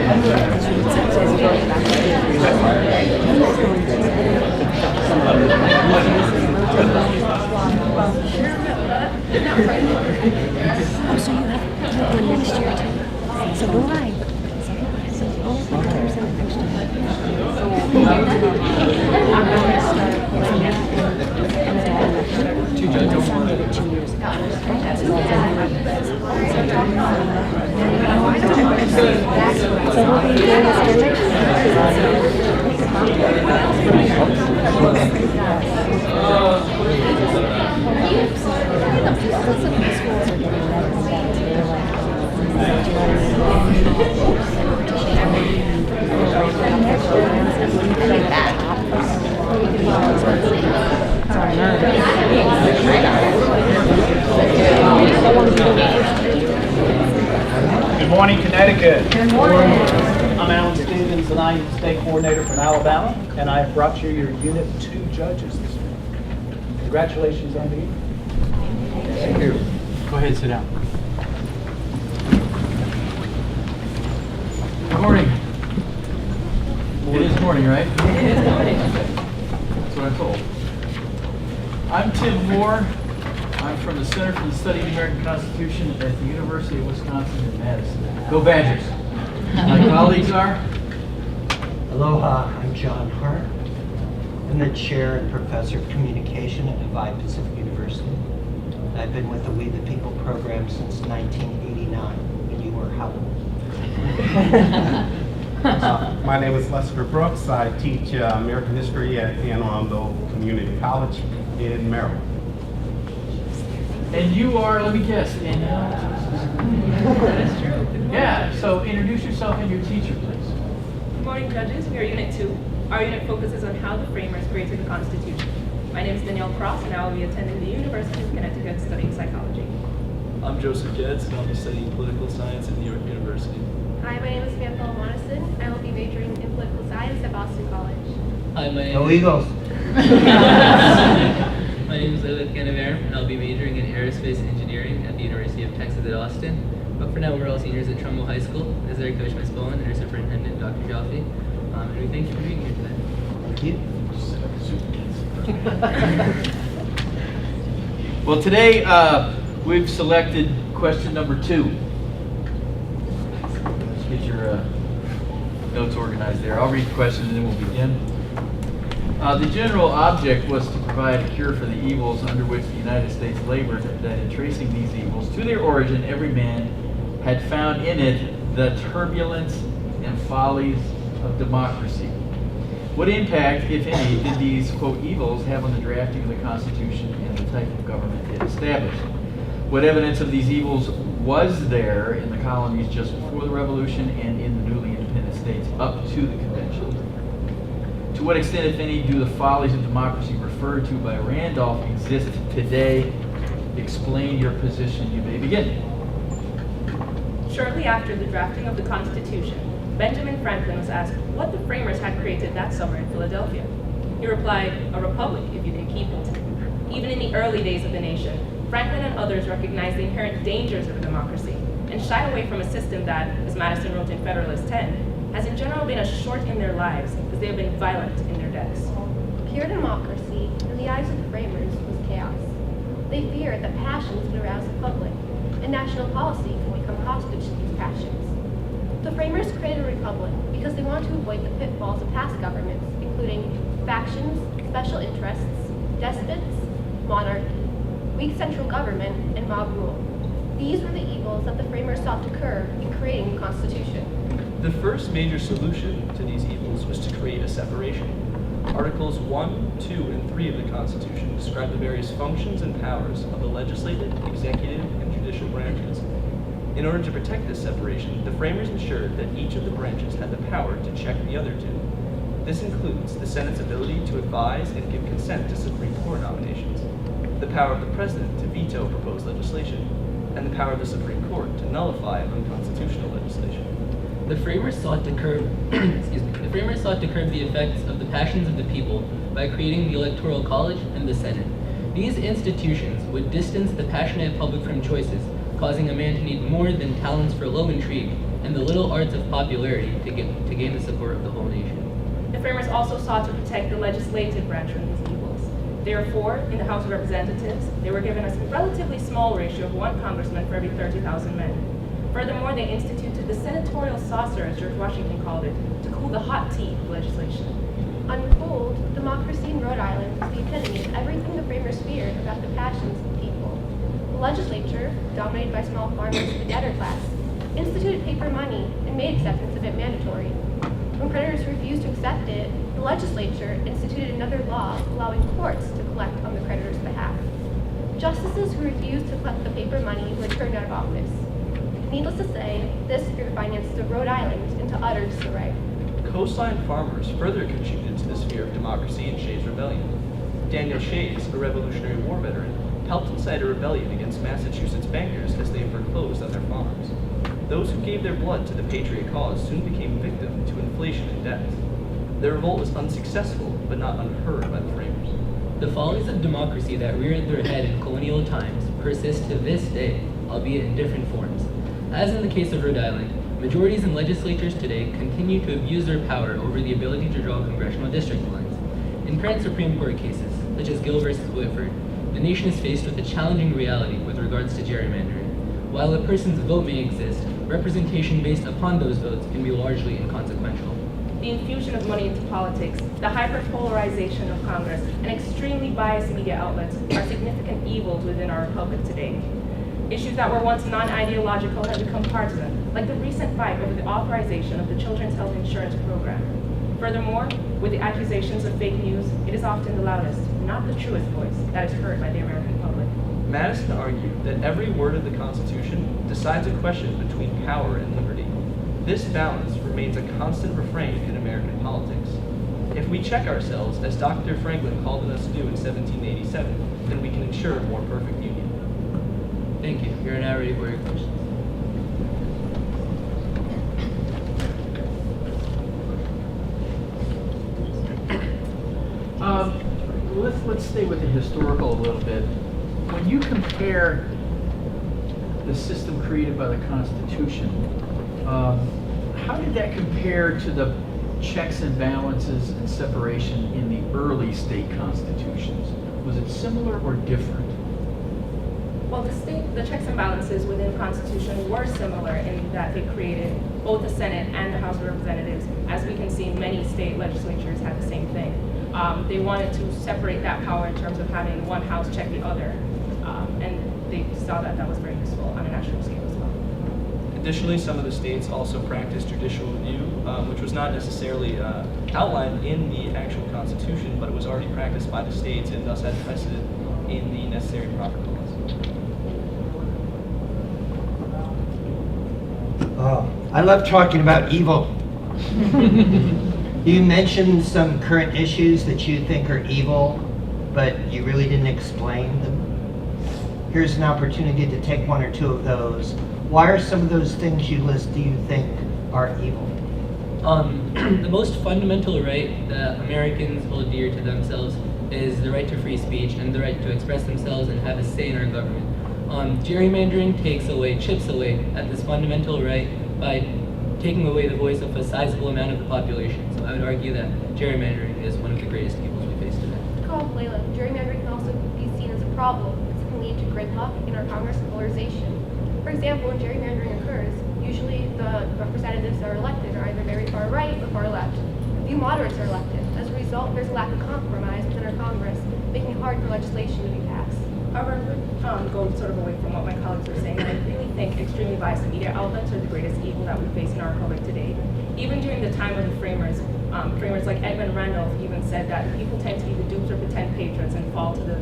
So you have one next year too. So do I. So only 50% next year. So I'm going to start two judges. I did it 2 years ago. So we'll be doing this again next Good morning, Connecticut. Good morning. I'm Alan Stevens, and I am State Coordinator from Alabama, and I have brought you your Unit 2 judges this week. Congratulations on the evening. Thank you. Go ahead, sit down. Good morning. It is morning, right? That's what I'm told. I'm Tim Moore. I'm from the Center for the Study of the American Constitution at the University of Wisconsin in Madison. Go Badgers! My colleagues are? Aloha, I'm John Hart. I'm the Chair and Professor of Communication at Hawaii Pacific University. I've been with the We the People program since 1989, when you were how old? My name is Lester Brooks. I teach American history at Anne Arundel Community College in Maryland. And you are, let me guess, That is true. Yeah, so introduce yourself and your teacher, please. Good morning, judges. We are Unit 2. Our unit focuses on how the framers created the Constitution. My name is Danielle Cross, and I will be attending the University of Connecticut studying psychology. I'm Joseph Getz, and I'll be studying political science at New York University. Hi, my name is Samantha Monison. I will be majoring in political science at Boston College. Hi, my name Go Eagles! My name is Lilith Canaver, and I'll be majoring in aerospace engineering at the University of Texas at Austin. But for now, we're all seniors at Trumbull High School. As our coach, Ms. Bowen, and our superintendent, Dr. Jaffe. And we thank you for being here today. Thank you. Well, today we've selected question number 2. Let's get your notes organized there. I'll read the question and then we'll begin. The general object was to provide a cure for the evils under which the United States labored, that in tracing these evils to their origin, every man had found in it the turbulence and follies of democracy. What impact, if any, did these, quote, evils have on the drafting of the Constitution and the type of government it established? What evidence of these evils was there in the colonies just before the Revolution and in the newly independent states up to the Convention? To what extent, if any, do the follies of democracy referred to by Randolph exist today? Explain your position. You may begin. Shortly after the drafting of the Constitution, Benjamin Franklin was asked what the framers had created that summer in Philadelphia. He replied, "A republic, if you can keep it." Even in the early days of the nation, Franklin and others recognized the inherent dangers of a democracy and shied away from a system that, as Madison wrote in Federalist 10, has in general been as short in their lives as they have been violent in their deaths. Pure democracy, in the eyes of the framers, was chaos. They feared that passions would arouse the public, and national policy could become hostage to these passions. The framers created a republic because they wanted to avoid the pitfalls of past governments, including factions, special interests, despots, monarchy, weak central government, and mob rule. These were the evils that the framers sought to curb in creating the Constitution. The first major solution to these evils was to create a separation. Articles 1, 2, and 3 of the Constitution describe the various functions and powers of the legislative, executive, and judicial branches. In order to protect this separation, the framers ensured that each of the branches had the power to check the other two. This includes the Senate's ability to advise and give consent to Supreme Court nominations, the power of the President to veto proposed legislation, and the power of the Supreme Court to nullify unconstitutional legislation. The framers sought to curb the framers sought to curb the effects of the passions of the people by creating the Electoral College and the Senate. These institutions would distance the passionate public from choices, causing a man to need more than talents for low intrigue and the little arts of popularity to gain the support of the whole nation. The framers also sought to protect the legislative branch from these evils. Therefore, in the House of Representatives, they were given a relatively small ratio of 1 congressman for every 30,000 men. Furthermore, they instituted the senatorial saucer, as George Washington called it, to cool the hot tea of legislation. Uncooled, democracy in Rhode Island was the epitome of everything the framers feared about the passions of the people. The legislature, dominated by small farmers and the debtor class, instituted paper money and made acceptance of it mandatory. When creditors refused to accept it, the legislature instituted another law allowing courts to collect on the creditors' behalf. Justices who refused to collect the paper money were turned out of office. Needless to say, this threw the finances of Rhode Island into utter disarray. Coastline farmers further contributed to this fear of democracy in Shays' Rebellion. Daniel Shays, a Revolutionary War veteran, helped incite a rebellion against Massachusetts bankers as they foreclosed on their farms. Those who gave their blood to the Patriot cause soon became victim to inflation and debt. Their revolt was unsuccessful, but not unheard by the framers. The follies of democracy that reared their head in colonial times persist to this day, albeit in different forms. As in the case of Rhode Island, majorities in legislatures today continue to abuse their power over the ability to draw congressional district lines. In current Supreme Court cases, such as Gill versus Whitford, the nation is faced with a challenging reality with regards to gerrymandering. While a person's vote may exist, representation based upon those votes can be largely inconsequential. The infusion of money into politics, the hyperpolarization of Congress, and extremely biased media outlets are significant evils within our republic today. Issues that were once non-ideological have become partisan, like the recent fight over the authorization of the Children's Health Insurance Program. Furthermore, with the accusations of fake news, it is often the loudest, not the truest voice that is heard by the American public. Madison argued that every word of the Constitution decides a question between power and liberty. This balance remains a constant refrain in American politics. If we check ourselves, as Dr. Franklin called on us to do in 1787, then we can ensure a more perfect union. Thank you. We are now ready for your questions. Let's stay with the historical a little bit. When you compare the system created by the Constitution, how did that compare to the checks and balances and separation in the early state constitutions? Was it similar or different? Well, the checks and balances within the Constitution were similar in that they created both the Senate and the House of Representatives. As we can see, many state legislatures had the same thing. They wanted to separate that power in terms of having one house check the other, and they saw that that was very useful on a national scale as well. Additionally, some of the states also practiced judicial review, which was not necessarily outlined in the actual Constitution, but it was already practiced by the states and thus had precedent in the necessary protocols. Oh, I love talking about evil. You mentioned some current issues that you think are evil, but you really didn't explain them. Here's an opportunity to take one or two of those. Why are some of those things you list do you think are evil? The most fundamental right that Americans hold dear to themselves is the right to free speech and the right to express themselves and have a say in our government. Gerrymandering chips away at this fundamental right by taking away the voice of a sizable amount of the population. So I would argue that gerrymandering is one of the greatest evils we face today. To call Layla, gerrymandering can also be seen as a problem because it can lead to gridlock in our Congress and polarization. For example, when gerrymandering occurs, usually the representatives that are elected are either very far right or far left. Few moderates are elected. As a result, there's a lack of compromise within our Congress, making it hard for legislation to be passed. However, going sort of away from what my colleagues were saying, I really think extremely biased media outlets are the greatest evil that we face in our republic today. Even during the time of the framers, framers like Edmund Randolph even said that people tend to be the dupes or pretend patriots and fall to the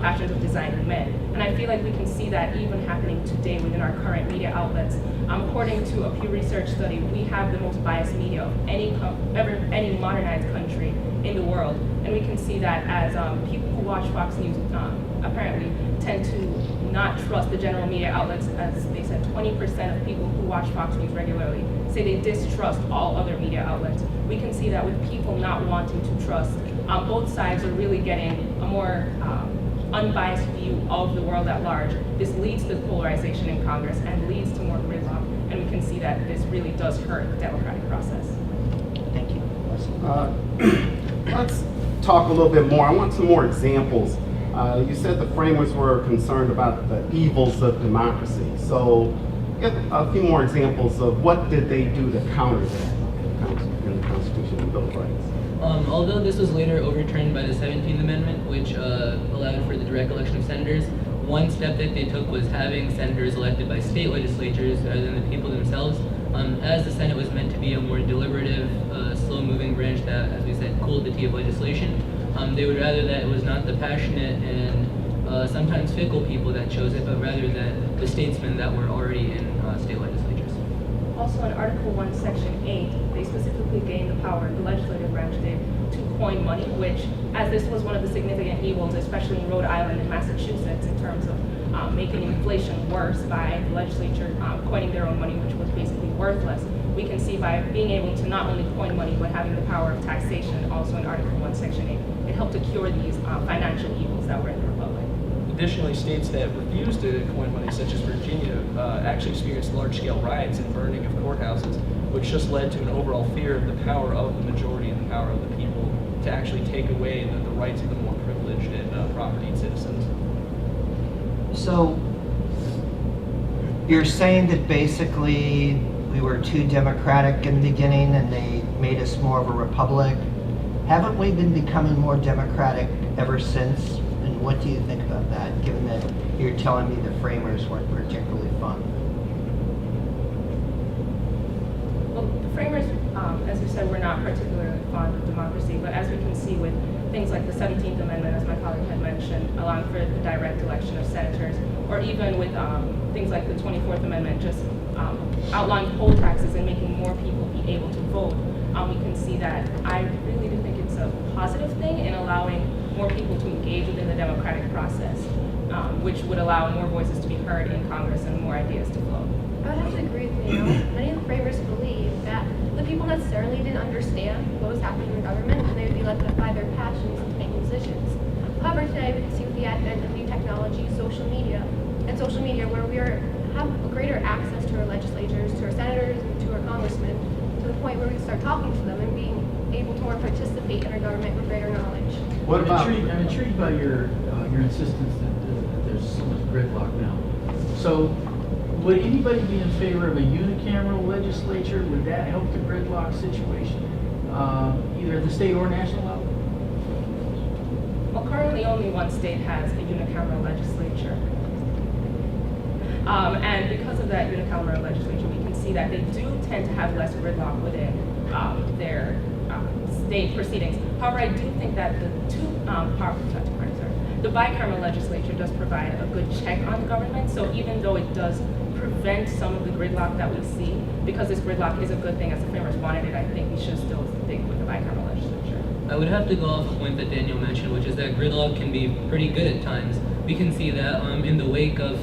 passions of designing men. And I feel like we can see that even happening today within our current media outlets. According to a Pew Research study, we have the most biased media of any modernized country in the world. And we can see that as people who watch Fox News apparently tend to not trust the general media outlets. As they said, 20% of people who watch Fox News regularly say they distrust all other media outlets. We can see that with people not wanting to trust, both sides are really getting a more unbiased view of the world at large. This leads to polarization in Congress and leads to more gridlock. And we can can see that this really does hurt the democratic process. Thank you. Let's talk a little bit more. I want some more examples. You said the framers were concerned about the evils of democracy. So give a few more examples of what did they do to counter that in the Constitution and Bill of Rights. Although this was later overturned by the 17th Amendment, which allowed for the direct election of senators, one step that they took was having senators elected by state legislatures rather than the people themselves. As the Senate was meant to be a more deliberative, slow-moving branch that, as we said, cooled the tea of legislation, they would rather that it was not the passionate and sometimes fickle people that chose it, but rather that the statesmen that were already in state legislatures. Also in Article 1, Section 8, they specifically gained the power, the legislative branch did, to coin money, which, as this was one of the significant evils, especially in Rhode Island and Massachusetts, in terms of making inflation worse by the legislature coining their own money, which was basically worthless. We can see by being able to not only coin money, but having the power of taxation, also in Article 1, Section 8, it helped to cure these financial evils that were in the Republic. Additionally, states that refused to coin money, such as Virginia, actually experienced large-scale riots and burning of courthouses, which just led to an overall fear of the power of the majority and the power of the people to actually take away the rights of the more privileged and propertied citizens. So you're saying that basically we were too democratic in the beginning and they made us more of a republic. Haven't we been becoming more democratic ever since? And what do you think about that, given that you're telling me the framers weren't particularly fun? Well, the framers, as you said, were not particularly fond of democracy, but as we can see with things like the 17th Amendment, as my colleague had mentioned, allowing for the direct election of senators, or even with things like the 24th Amendment, just outlawing poll taxes and making more people be able to vote, we can see that I really do think it's a positive thing in allowing more people to engage within the democratic process, which would allow more voices to be heard in Congress and more ideas to flow. I would have to agree with you. Many of the framers believe that the people necessarily didn't understand what was happening in the government, and they would be led to apply their passions to make decisions. However, today we can see with the advent of new technology, social media, where we have a greater access to our legislators, to our senators, and to our congressmen, to the point where we start talking to them and being able to more participate in our government with greater knowledge. What about? I'm intrigued by your insistence that there's so much gridlock now. So, would anybody be in favor of a unicameral legislature? Would that help the gridlock situation, either at the state or national level? Well, currently only one state has a unicameral legislature. And because of that unicameral legislature, we can see that they do tend to have less gridlock within their state proceedings. However, I do think that the bicameral legislature does provide a good check on the government. So even though it does prevent some of the gridlock that we see, because this gridlock is a good thing as the framers wanted it, I think we should still stick with the bicameral legislature. I would have to go off a point that Daniel mentioned, which is that gridlock can be pretty good at times. We can see that in the wake of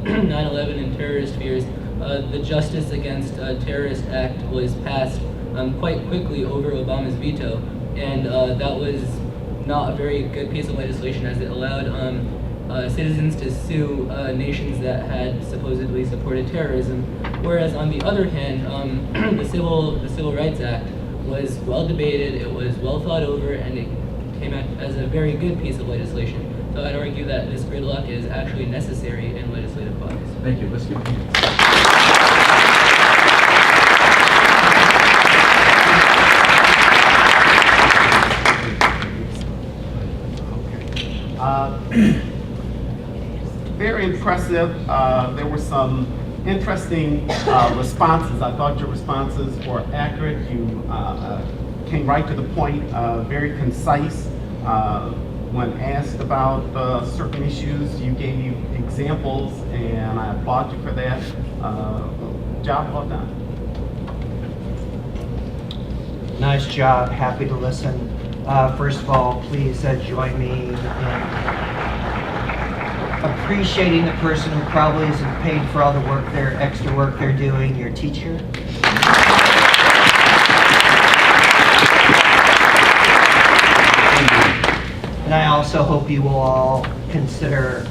9/11 and terrorist fears, the Justice Against Terrorist Act was passed quite quickly over Obama's veto, and that was not a very good piece of legislation, as it allowed citizens to sue nations that had supposedly supported terrorism. Whereas on the other hand, the Civil Rights Act was well debated, it was well thought over, and it came out as a very good piece of legislation. So I'd argue that this gridlock is actually necessary in legislative bodies. Thank you. Let's give it a minute. Very impressive. There were some interesting responses. I thought your responses were accurate. You came right to the point, very concise. When asked about certain issues, you gave examples, and I applaud you for that. Job well done. Nice job. Happy to listen. First of all, please join me in appreciating the person who probably isn't paid for all the extra work they're doing, your teacher. And I also hope you will all consider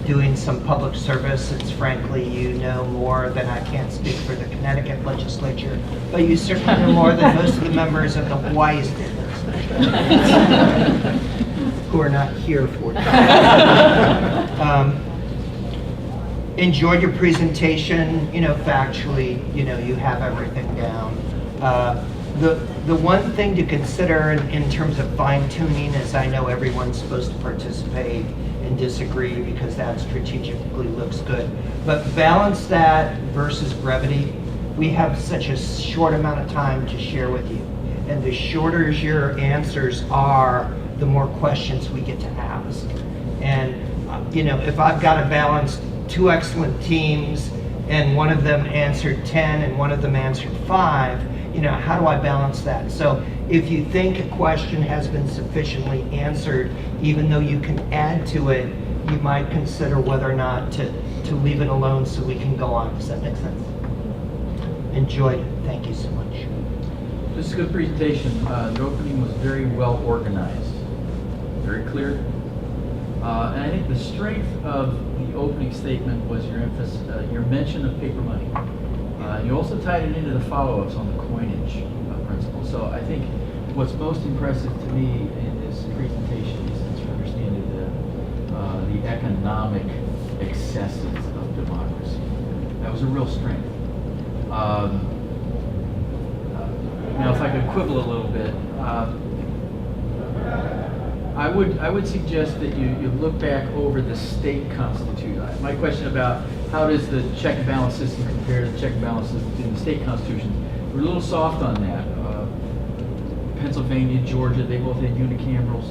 doing some public service. It's frankly, you know more than I can't speak for the Connecticut legislature, but you certainly know more than most of the members of the Hawaii state legislature who are not here for enjoyed your presentation, factually, you have everything down. The one thing to consider in terms of fine tuning is I know everyone's supposed to participate and disagree because that strategically looks good, but balance that versus brevity. We have such a short amount of time to share with you, and the shorter your answers are, the more questions we get to ask. And if I've got to balance two excellent teams and one of them answered 10 and one of them answered 5, how do I balance that? So if you think a question has been sufficiently answered, even though you can add to it, you might consider whether or not to leave it alone so we can go on. Does that make sense? Enjoyed it. Thank you so much. This is a good presentation. The opening was very well organized, very clear. And I think the strength of the opening statement was your emphasis, your mention of paper money. You also tied it into the follow-ups on the coinage principle. So I think what's most impressive to me in this presentation is that you understand the economic excesses of democracy. That was a real strength. Now, if I could quibble a little bit, I would suggest that you look back over the state constitution. My question about how does the check and balance system compare to the check and balance system in the state constitution? We're a little soft on that. Pennsylvania, Georgia, they both had unicamerals.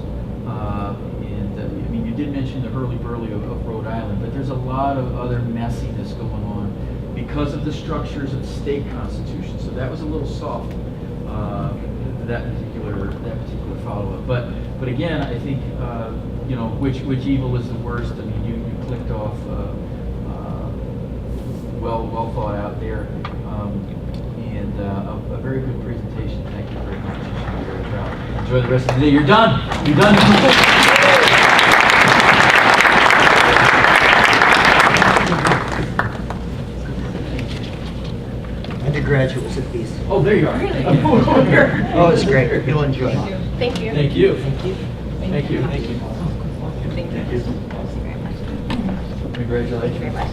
You did mention the hurly-burly of Rhode Island, but there's a lot of other messiness going on because of the structures of state constitutions. So that was a little soft, that particular follow-up. But again, I think which evil is the worst. I mean, you clicked off well thought out there, and a very good presentation. Thank you very much. I'm very proud. Enjoy the rest of the day. You're done. You're done. Undergraduate was a piece. Oh, there you are. Really? Oh, it's great. You'll enjoy it. Thank you. Thank you. Thank you. Thank you. Thank you. Thank you. Congratulations. Very much.